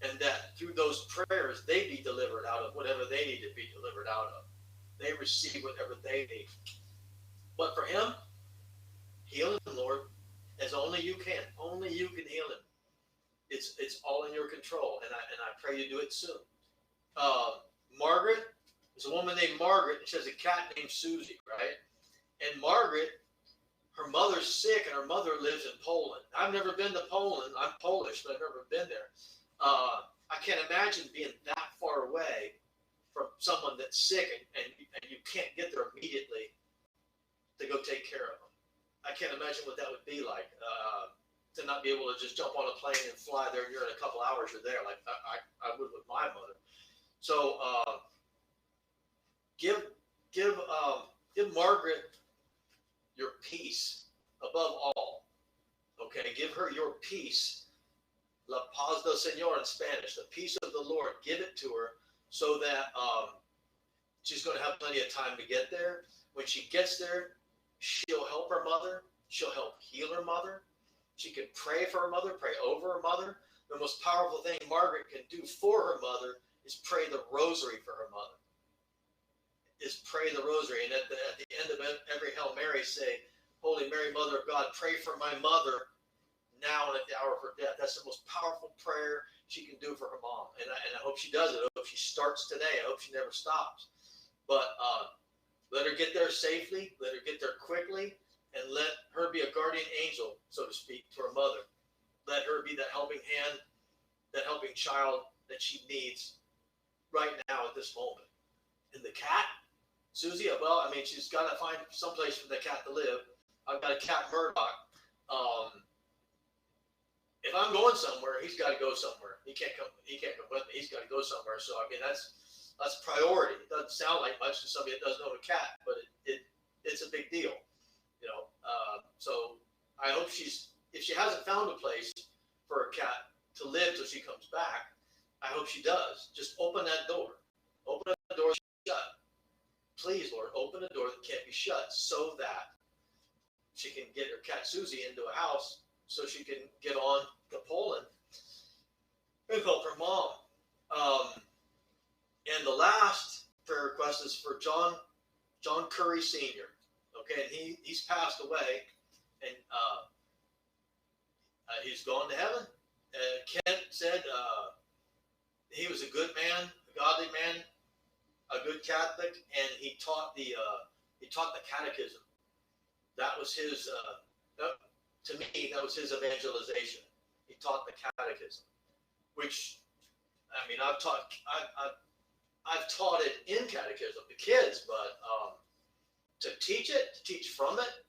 And that through those prayers, they be delivered out of whatever they need to be delivered out of. They receive whatever they need. But for him, heal him, Lord, as only you can. Only you can heal him. It's all in your control, and I pray you do it soon. Margaret, there's a woman named Margaret, and she has a cat named Susie, right? And Margaret, her mother's sick, and her mother lives in Poland. I've never been to Poland. I'm Polish, but I've never been there. I can't imagine being that far away from someone that's sick, and you can't get there immediately to go take care of them. I can't imagine what that would be like, to not be able to just jump on a plane and fly there, and you're in a couple hours, you're there, like I would with my mother. So give Margaret your peace above all. Okay, give her your peace. La paz del Señor in Spanish, the peace of the Lord. Give it to her so that she's going to have plenty of time to get there. When she gets there, she'll help her mother. She'll help heal her mother. She can pray for her mother, pray over her mother. The most powerful thing Margaret can do for her mother is pray the rosary for her mother. Is pray the rosary. And at the end of every Hail Mary, say, Holy Mary, Mother of God, pray for my mother now and at the hour of her death. That's the most powerful prayer she can do for her mom. And I hope she does it. I hope she starts today. I hope she never stops. But Let her get there safely. Let her get there quickly, and let her be a guardian angel, so to speak, to her mother. Let her be that helping hand, that helping child that she needs right now at this moment. And the cat, Susie, well, I mean, she's got to find someplace for the cat to live. I've got a cat, Murdoch. Um, if I'm going somewhere, he's got to go somewhere. He can't come. He can't come with me. He's got to go somewhere. So I mean, that's priority. It doesn't sound like much to somebody that doesn't own a cat, but it's a big deal, you know. So I hope if she hasn't found a place for a cat to live till she comes back, I hope she does. Just open that door. Open that door shut. Please, Lord, open a door that can't be shut so that she can get her cat Susie into a house so she can get on to Poland and help her mom. Um, and the last prayer request is for John Curry Sr. Okay, and he's passed away, and he's gone to heaven. Kent said he was a good man, a godly man, a good Catholic, and he taught the catechism. That was his. To me, that was his evangelization. He taught the catechism, which, I mean, I've taught it in catechism to kids, but to teach it, to teach from it,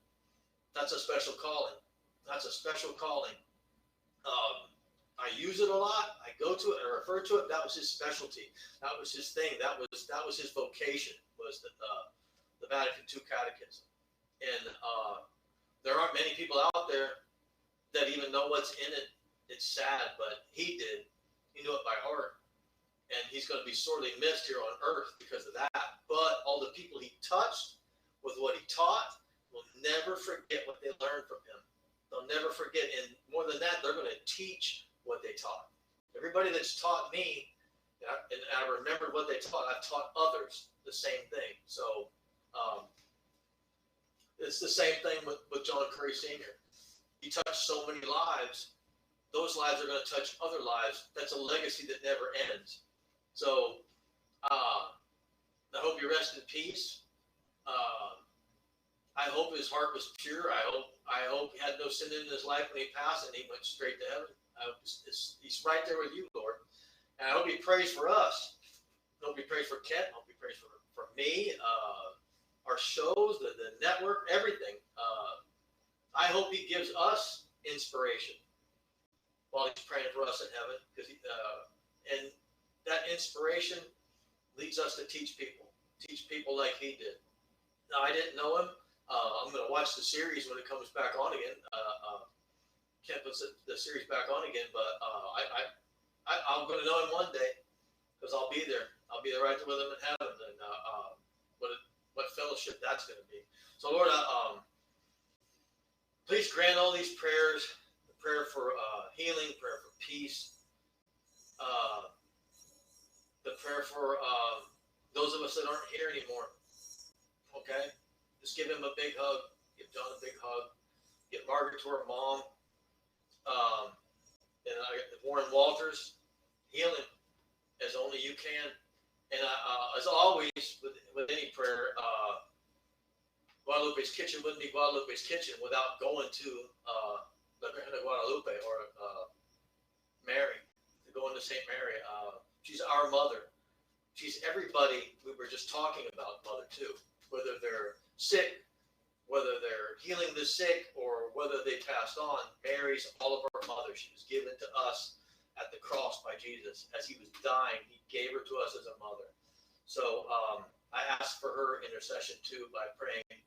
that's a special calling. That's a special calling. I use it a lot. I go to it. I refer to it. That was his specialty. That was his thing. That was his vocation. Was the Vatican II Catechism. And there aren't many people out there that even know what's in it. It's sad, but he did. He knew it by heart. And he's going to be sorely missed here on earth because of that. But all the people he touched with what he taught will never forget what they learned from him. They'll never forget. And more than that, they're going to teach what they taught. Everybody that's taught me, and I remembered what they taught, I've taught others the same thing. So it's the same thing with John Curry Sr. He touched so many lives. Those lives are going to touch other lives. That's a legacy that never ends. So I hope you rest in peace. I hope his heart was pure. I hope he had no sin in his life when he passed and he went straight to heaven. I hope he's right there with you, Lord. And I hope he prays for us. I hope he prays for Kent. I hope he prays for me, our shows, the network, everything. I hope he gives us inspiration while he's praying for us in heaven. And that inspiration leads us to teach people like he did. Now, I didn't know him. I'm going to watch the series when it comes back on again. Can't put the series back on again, but I'm going to know him one day because I'll be there. I'll be there right there with him in heaven, and what fellowship that's going to be. So, Lord, please grant all these prayers: the prayer for healing, prayer for peace, the prayer for those of us that aren't here anymore. Okay, just give him a big hug. Give John a big hug. Get Margaret to her mom. And Warren Walters, heal him as only you can. And as always, with any prayer, Guadalupe's Kitchen wouldn't be Guadalupe's Kitchen without going to the Guadalupe or Mary, to go into St. Mary. She's our mother. She's everybody we were just talking about, mother too. Whether they're sick, whether they're healing the sick, or whether they passed on, Mary's all of our mother. She was given to us at the cross by Jesus. As he was dying, he gave her to us as a mother. So I ask for her intercession too by praying,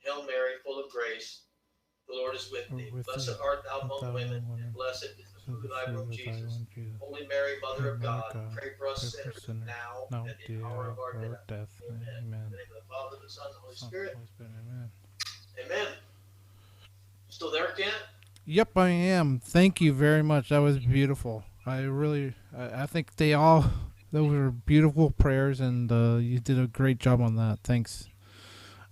Hail Mary, full of grace, the Lord is with thee. Blessed art thou among women, and blessed is the fruit of thy womb, Jesus. Holy Mary, Mother of God, pray for us sinners now and at the hour of our death. Amen. In the name of the Father, the Son, and the Holy Spirit. Amen. Amen. Still there, Kent? Yep, I am. Thank you very much. That was beautiful. I think those were beautiful prayers, and you did a great job on that. Thanks.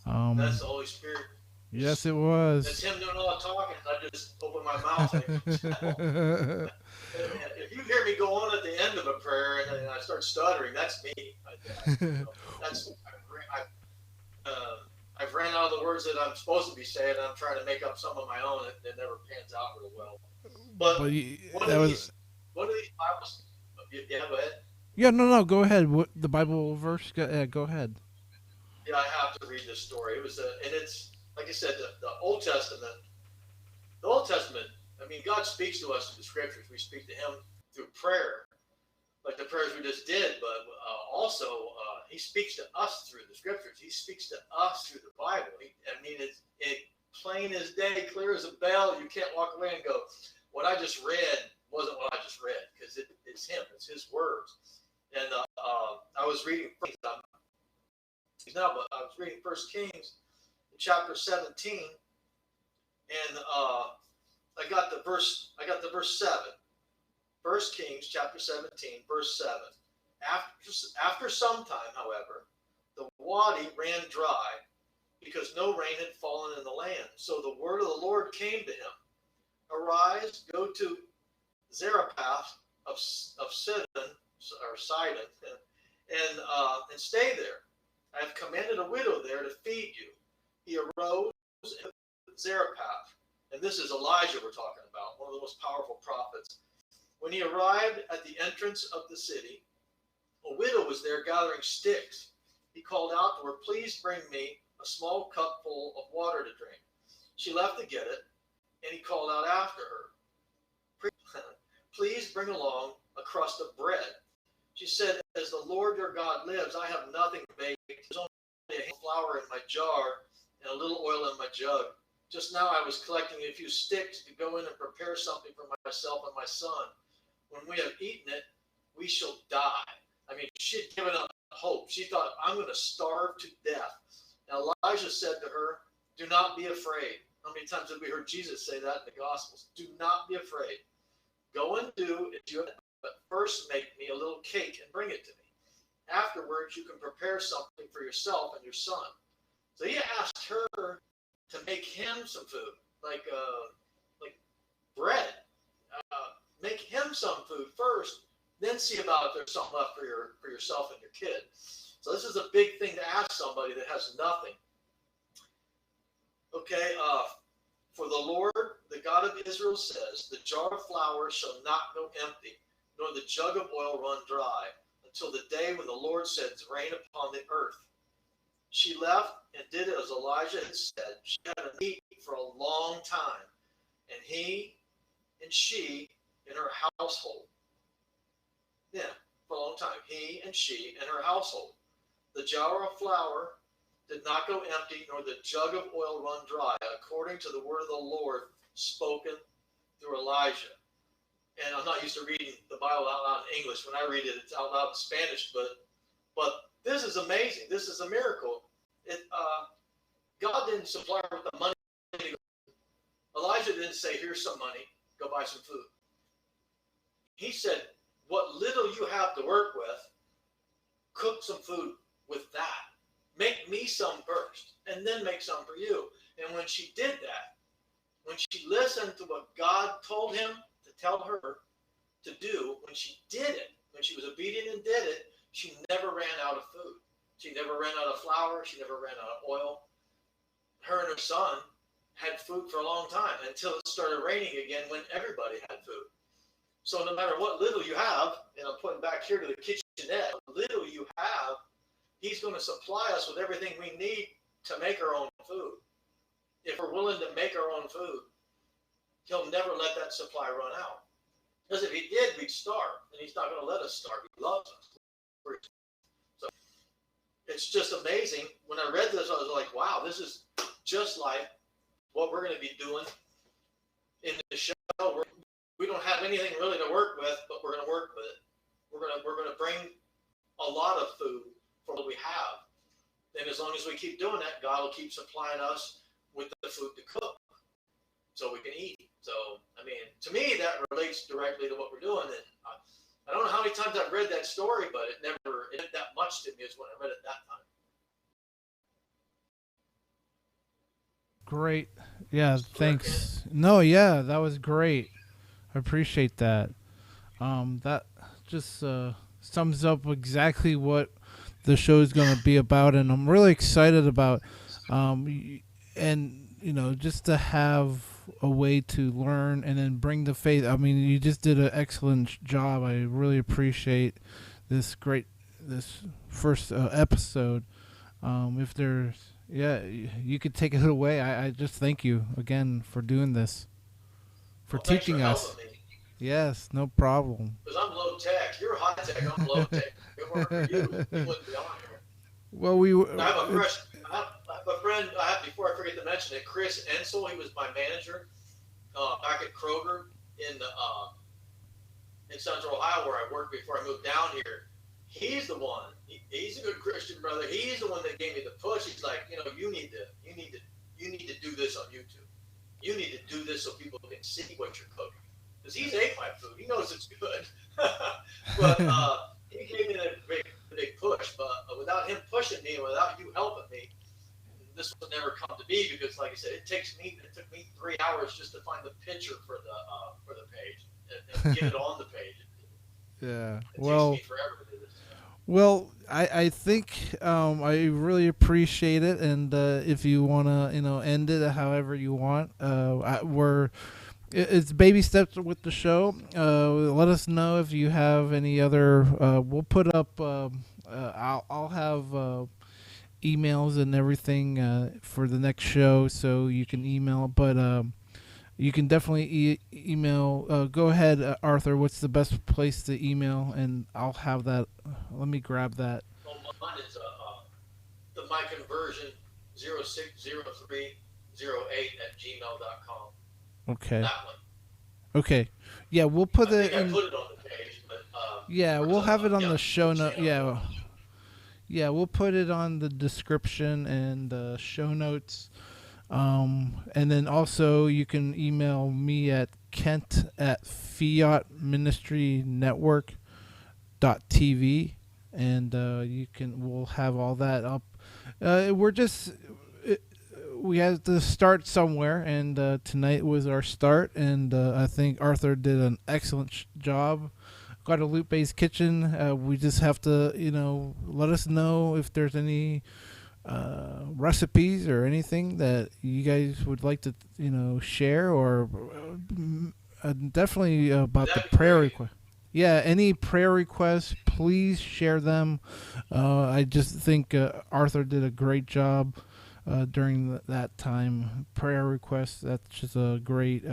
That's the Holy Spirit. Yes, it was. That's him doing all the talking. I just open my mouth. If you hear me go on at the end of a prayer and I start stuttering, that's me. I've ran out of the words that I'm supposed to be saying, and I'm trying to make up some of my own. It never pans out real well. But But one that of was these, one of these Bibles. Yeah, go ahead. yeah. No, no. Go ahead. What the Bible verse? Go ahead. Yeah, I have to read this story. And it's like I said, the Old Testament. The Old Testament. I mean, God speaks to us through the Scriptures. We speak to Him through prayer, like the prayers we just did. But also, He speaks to us through the Scriptures. He speaks to us through the Bible. I mean, it's plain as day, clear as a bell. You can't walk away and go, "What I just read wasn't what I just read," because it's Him. It's His words. And I was reading now, but I was reading First Kings, chapter 17, and I got the verse. I got the verse 7. First Kings, chapter 17, verse 7. After some time, however, the wadi ran dry because no rain had fallen in the land. So the word of the Lord came to him: "Arise, go to Zarephath of Sidon, and stay there. I have commanded a widow there to feed you." He arose and Zarephath, and this is Elijah we're talking about, one of the most powerful prophets. When he arrived at the entrance of the city, a widow was there gathering sticks. He called out to her, "Please bring me a small cupful of water to drink." She left to get it, and he called out after her, "Please bring along a crust of bread." She said, "As the Lord your God lives, I have nothing baked. There's only a handful of flour in my jar and a little oil in my jug. Just now I was collecting a few sticks to go in and prepare something for myself and my son. When we have eaten it, we shall die." I mean, she had given up hope. She thought, "I'm going to starve to death." And Elijah said to her, "Do not be afraid." How many times have we heard Jesus say that in the Gospels? Do not be afraid. Go and do as you have, but first make me a little cake and bring it to me. Afterwards, you can prepare something for yourself and your son. So he asked her to make him some food, like bread. Make him some food first, then see about if there's something left for yourself and your kid. So this is a big thing to ask somebody that has nothing. Okay, for the Lord, the God of Israel says, "The jar of flour shall not go empty, nor the jug of oil run dry, until the day when the Lord sends rain upon the earth." She left and did as Elijah had said. She had a need for a long time, and she in her household. Yeah, for a long time. He and she and her household. The jar of flour did not go empty, nor the jug of oil run dry, according to the word of the Lord spoken through Elijah. And I'm not used to reading the Bible out loud in English. When I read it, it's out loud in Spanish. But this is amazing. This is a miracle. God didn't supply her with the money. Elijah didn't say, "Here's some money. Go buy some food." He said, "What little you have to work with, cook some food with that. Make me some first, and then make some for you." And when she did that, when she listened to what God told him to tell her to do, when she did it, when she was obedient and did it, she never ran out of food. She never ran out of flour. She never ran out of oil. Her and her son had food for a long time until it started raining again when everybody had food. So no matter what little you have, and I'm putting back here to the kitchenette, what little you have, he's going to supply us with everything we need to make our own food. If we're willing to make our own food, he'll never let that supply run out. Because if he did, we'd starve, and he's not going to let us starve. He loves us. So it's just amazing. When I read this, I was like, wow, this is just like what we're going to be doing in the show. We don't have anything really to work with, but we're going to work with it. We're going to bring a lot of food from what we have. And as long as we keep doing that, God will keep supplying us with the food to cook so we can eat. So, I mean, to me, that relates directly to what we're doing. And I don't know how many times I've read that story, but it meant that much to me as when I read it that time. Great. Yeah. Swear, Thanks. No. Yeah. That was great. I appreciate that. That just sums up exactly what the show is going to be about, and I'm really excited about, and just to have a way to learn and then bring the faith. I mean, you just did an excellent job. I really appreciate this first episode. If there's, yeah, you could take it away. I just thank you again for doing this, for Thanks teaching for us. helping me. Yes, no problem. Because I'm low tech. You're high tech. I'm low tech. If it weren't for you, we wouldn't be on here. Well, we. I have a fresh. I have a friend. I have before I forget to mention it. Chris Ensel. He was my manager back at Kroger in Central Ohio, where I worked before I moved down here. He's the one. He's a good Christian brother. He's the one that gave me the push. He's like, you need to do this on YouTube. You need to do this so people can see what you're cooking. Because he's ate my food. He knows it's good. But he gave me a big push. But without him pushing me and without you helping me, this would never come to be. Because, like I said, it took me 3 hours just to find the picture for the page and get it on the page. Yeah. It takes me forever to do this. Well, I think I really appreciate it, and if you wanna end it however you want, it's baby steps with the show. Let us know if you have any other. We'll put up. I'll have emails and everything for the next show, so you can email. But you can definitely email. Go ahead, Arthur. What's the best place to email? And I'll have that. Let me grab that. Well, mine is the my conversion 060308 @gmail.com. Okay. That one. Okay. Yeah, we'll put it in. I put it on the page, but yeah, we'll have it on the show note. Gmail. Yeah, we'll put it on the description and show notes. And then also you can email me at kent@fiatministrynetwork.tv, and we'll have all that up. We had to start somewhere, and tonight was our start, and I think Arthur did an excellent job. Guadalupe's Kitchen, we just have to, let us know if there's any recipes or anything that you guys would like to, share, or definitely about the prayer request. Yeah, any prayer requests, please share them. I just think Arthur did a great job during that time. Prayer requests, that's just a great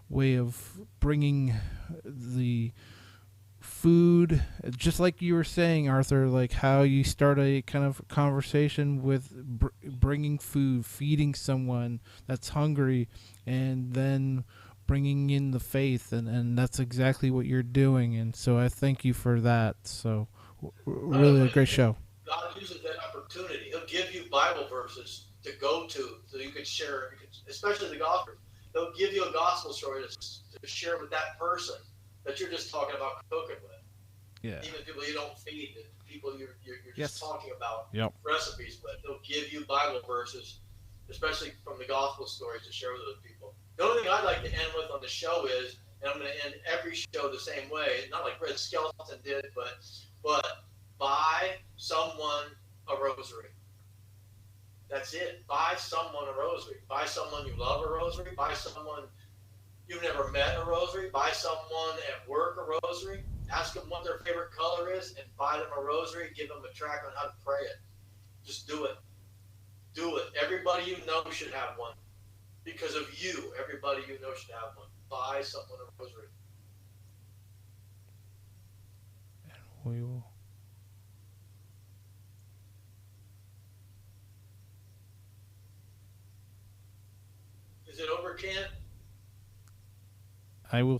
way of bringing the food, just like you were saying, Arthur, like how you start a kind of conversation with bringing food, feeding someone that's hungry, and then bringing in the faith, and that's exactly what you're doing, and so I thank you for that. So really a great show. God uses that opportunity. He'll give you Bible verses to go to so you can share, especially the gospel. He'll give you a gospel story to share with that person that you're just talking about cooking with. Yeah. Even people you don't feed, people you're Yes. just talking about Yep. recipes, but they'll give you Bible verses, especially from the gospel stories, to share with those people. The only thing I'd like to end with on the show is, and I'm going to end every show the same way, not like Red Skelton did, but buy someone a rosary. That's it. Buy someone a rosary. Buy someone you love a rosary. Buy someone you've never met a rosary. Buy someone at work a rosary. Ask them what their favorite color is and buy them a rosary. Give them a track on how to pray it. Just do it. Do it. Everybody you know should have one. Because of you, everybody you know should have one. Buy someone a rosary. And we will. Is it over, Ken? I will